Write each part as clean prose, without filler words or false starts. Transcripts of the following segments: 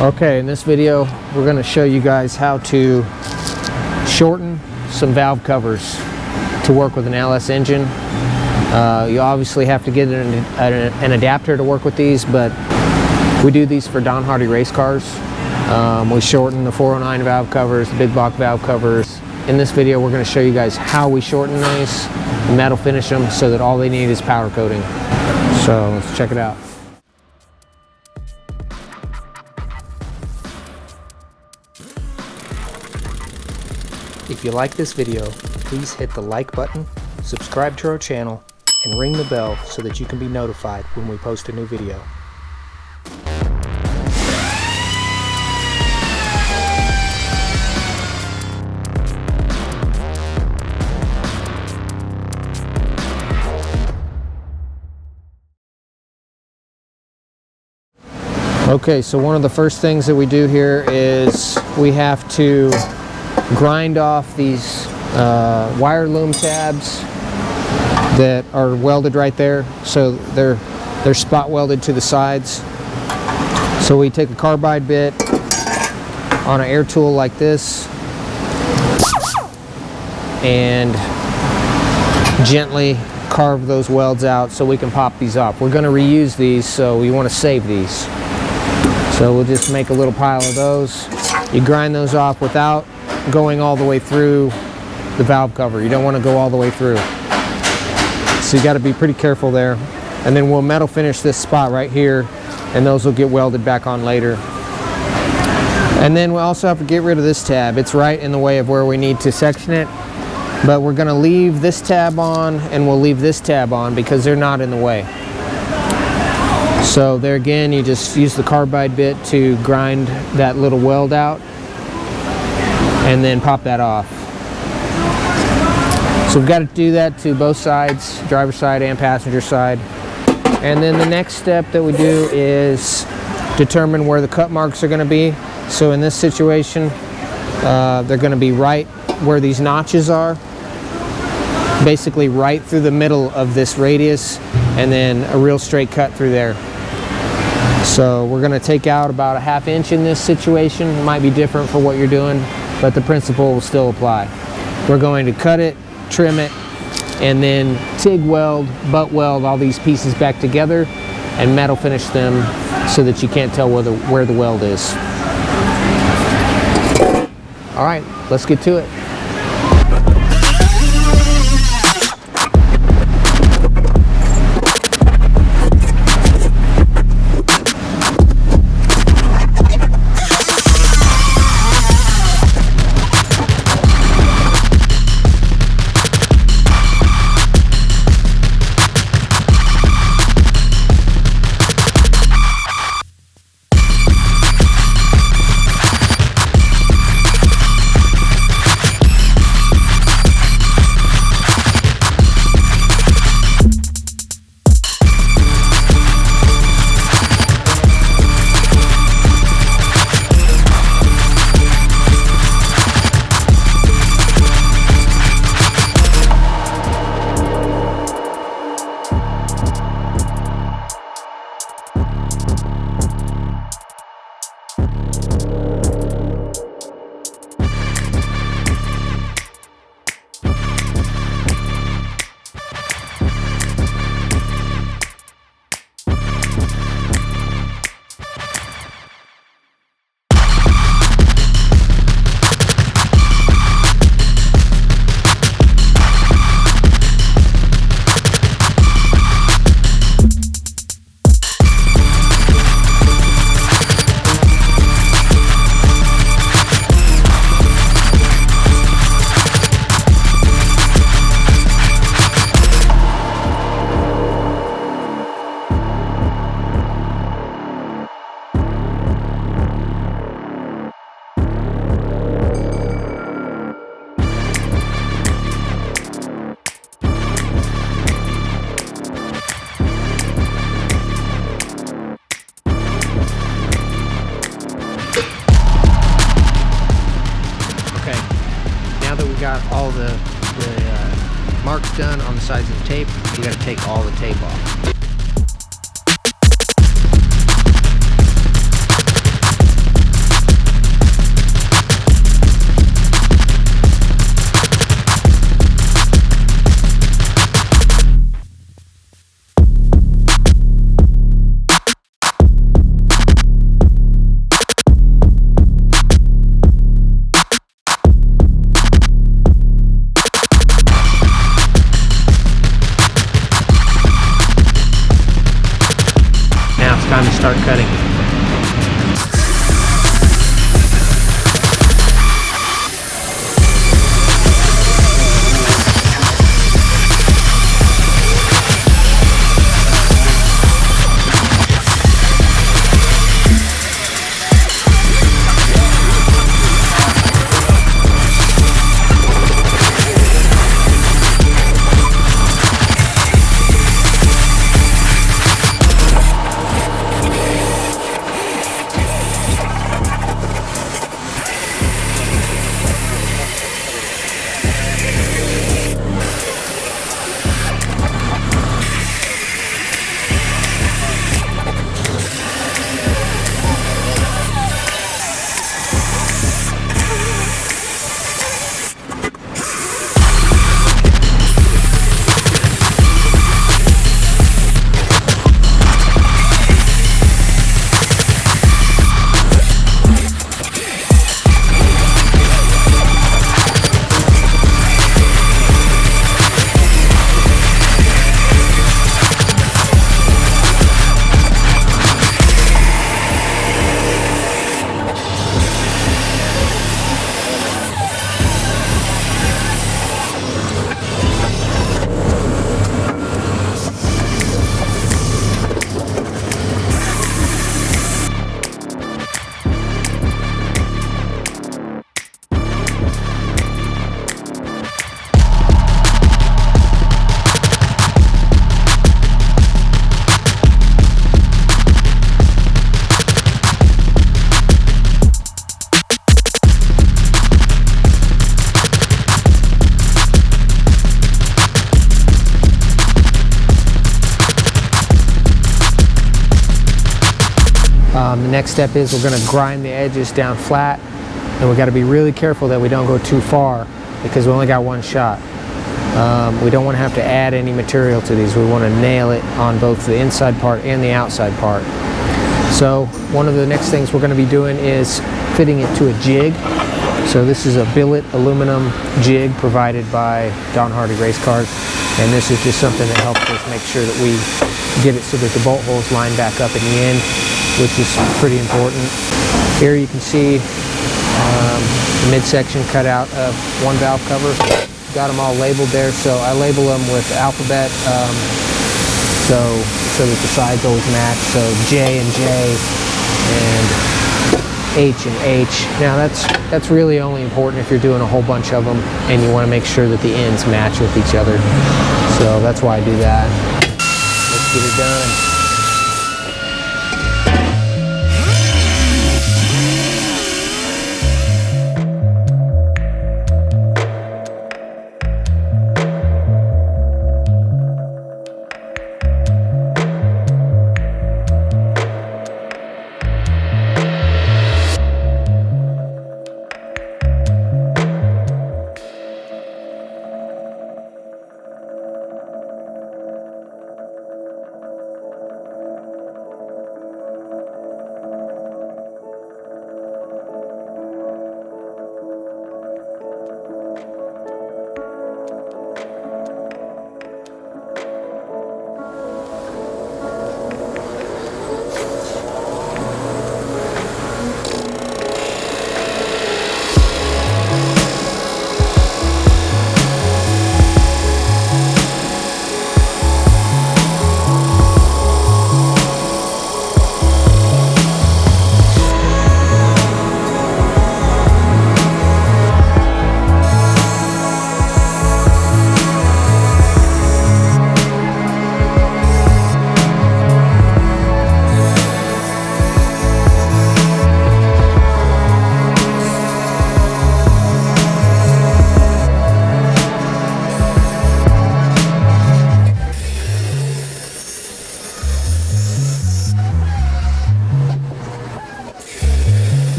Okay, in this video we're going to show you guys how to shorten some valve covers to work with an LS engine. You obviously have to get an adapter to work with these, but we do these for Don Hardy race cars. We shorten the 409 valve covers, the big block valve covers. In this video we're going to show you guys how we shorten these and metal finish them so that all they need is powder coating. So let's check it out. If you like this video, please hit the like button, subscribe to our channel, and ring the bell so that you can be notified when we post a new video. Okay, so one of the first things that we do here is we have to grind off these wire loom tabs that are welded right there. So they're spot welded to the sides. So we take a carbide bit on an air tool like this and gently carve those welds out so we can pop these off. We're going to reuse these, so we want to save these. So we'll just make a little pile of those. You grind those off without going all the way through the valve cover. You don't want to go all the way through. So you got to be pretty careful there. And then we'll metal finish this spot right here, and those will get welded back on later. And then we also have to get rid of this tab. It's right in the way of where we need to section it. But we're going to leave this tab on, and we'll leave this tab on because they're not in the way. So there again, you just use the carbide bit to grind that little weld out and then pop that off. So we've got to do that to both sides, driver's side and passenger side. And then the next step that we do is determine where the cut marks are going to be. So in this situation, they're going to be right where these notches are, basically right through the middle of this radius, and then a real straight cut through there. So we're going to take out about a ½ inch in this situation. It might be different for what you're doing, but the principle will still apply. We're going to cut it, trim it, and then TIG weld, butt weld all these pieces back together and metal finish them so that you can't tell where the weld is. All right, let's get to it. got all the marks done on the sides of the tape, you got to take all the tape off. next step is we're going to grind the edges down flat, and we got to be really careful that we don't go too far because we only got one shot. We don't want to have to add any material to these. We want to nail it on both the inside part and the outside part. So one of the next things we're going to be doing is fitting it to a jig. So this is a billet aluminum jig provided by Don Hardy Race Cars, and this is just something that helps us make sure that we get it so that the bolt holes line back up in the end, which is pretty important. Here you can see the midsection cut out of one valve cover. Got them all labeled there, so I label them with alphabet so that the sides always match. So J and J and H and H. Now that's really only important if you're doing a whole bunch of them and you want to make sure that the ends match with each other. So that's why I do that. Let's get it done.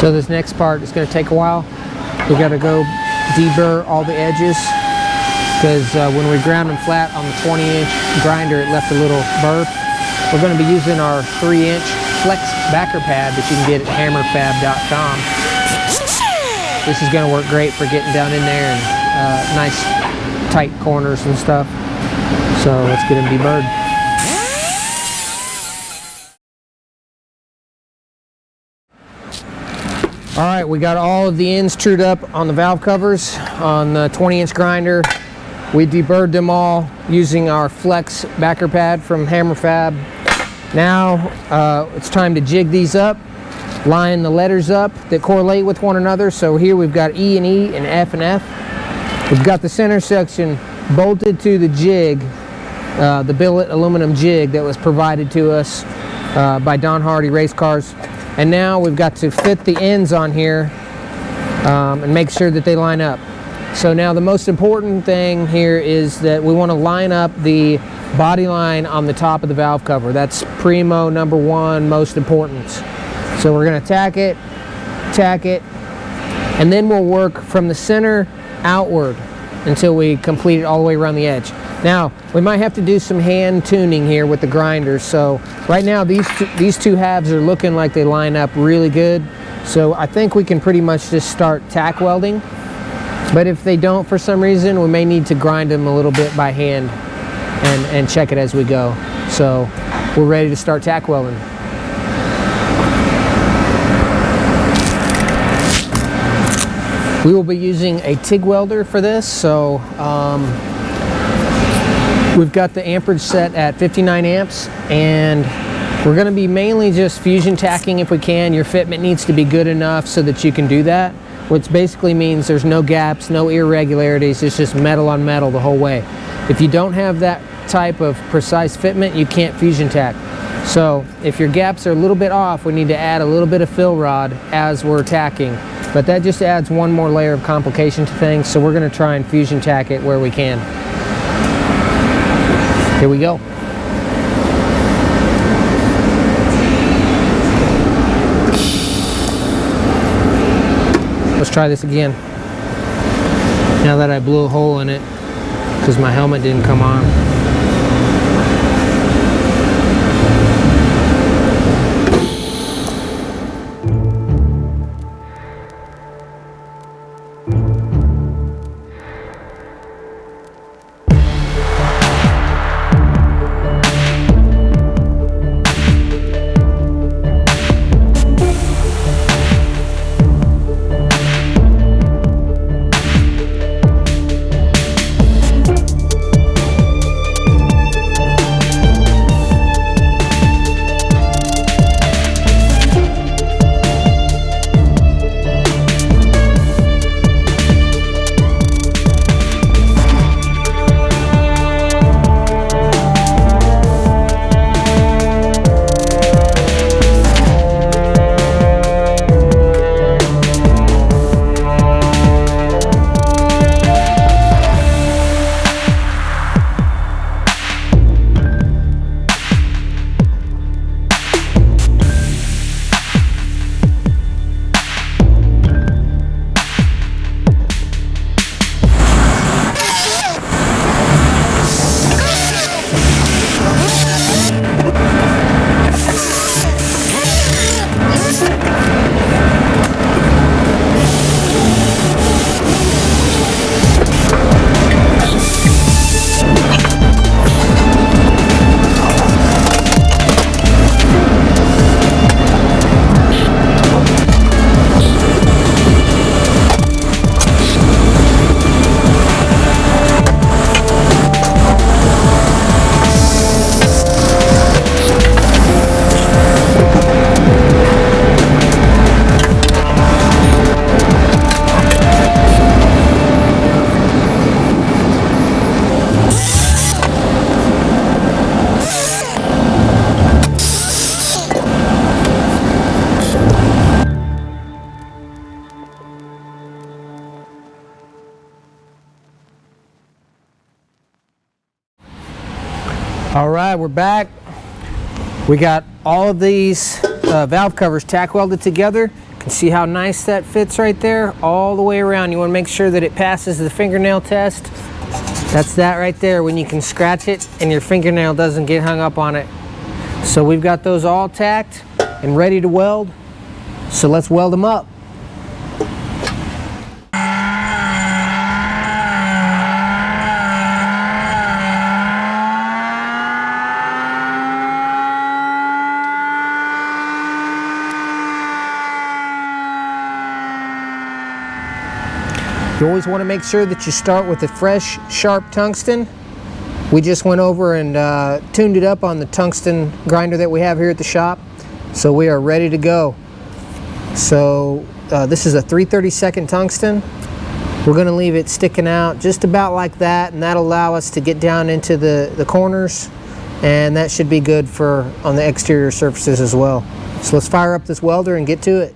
So this next part is going to take a while. We've got to go deburr all the edges because when we ground them flat on the 20-inch grinder, it left a little burr. We're going to be using our 3-inch flex backer pad that you can get at hammerfab.com. This is going to work great for getting down in there and nice tight corners and stuff. So let's get them deburred. All right, we got all of the ends trued up on the valve covers on the 20-inch grinder. We deburred them all using our flex backer pad from Hammer Fab. Now it's time to jig these up, line the letters up that correlate with one another. So here we've got E and E and F and F. We've got the center section bolted to the jig, the billet aluminum jig that was provided to us by Don Hardy Race Cars. And now we've got to fit the ends on here and make sure that they line up. So now the most important thing here is that we want to line up the body line on the top of the valve cover. That's primo number one, most important. So we're going to tack it, and then we'll work from the center outward until we complete it all the way around the edge. Now, we might have to do some hand tuning here with the grinder. So right now these two halves are looking like they line up really good. So I think we can pretty much just start tack welding. But if they don't for some reason, we may need to grind them a little bit by hand and check it as we go. So we're ready to start tack welding. We will be using a TIG welder for this. So we've got the amperage set at 59 amps, and we're going to be mainly just fusion tacking if we can. Your fitment needs to be good enough so that you can do that, which basically means there's no gaps, no irregularities. It's just metal on metal the whole way. If you don't have that type of precise fitment, you can't fusion tack. So if your gaps are a little bit off, we need to add a little bit of fill rod as we're tacking. but that just adds one more layer of complication to things, so we're going to try and fusion tack it where we can. Here we go. Let's try this again. Now that I blew a hole in it because my helmet didn't come on. All right, we're back. We got all of these valve covers tack welded together. You can see how nice that fits right there all the way around. You want to make sure that it passes the fingernail test. That's that right there, when you can scratch it and your fingernail doesn't get hung up on it. So we've got those all tacked and ready to weld. So let's weld them up. You always want to make sure that you start with a fresh, sharp tungsten. We just went over and tuned it up on the tungsten grinder that we have here at the shop. So we are ready to go. So this is a 3/32 tungsten. We're going to leave it sticking out just about like that, and that'll allow us to get down into the corners, and that should be good for on the exterior surfaces as well. So let's fire up this welder and get to it.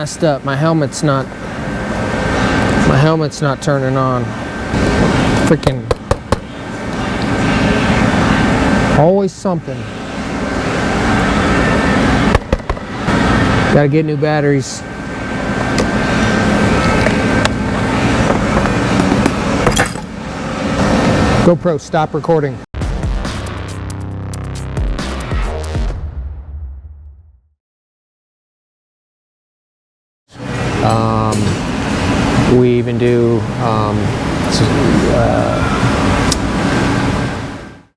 messed up. My helmet's not turning on. Freaking always something. Gotta get new batteries. GoPro, stop recording. We even do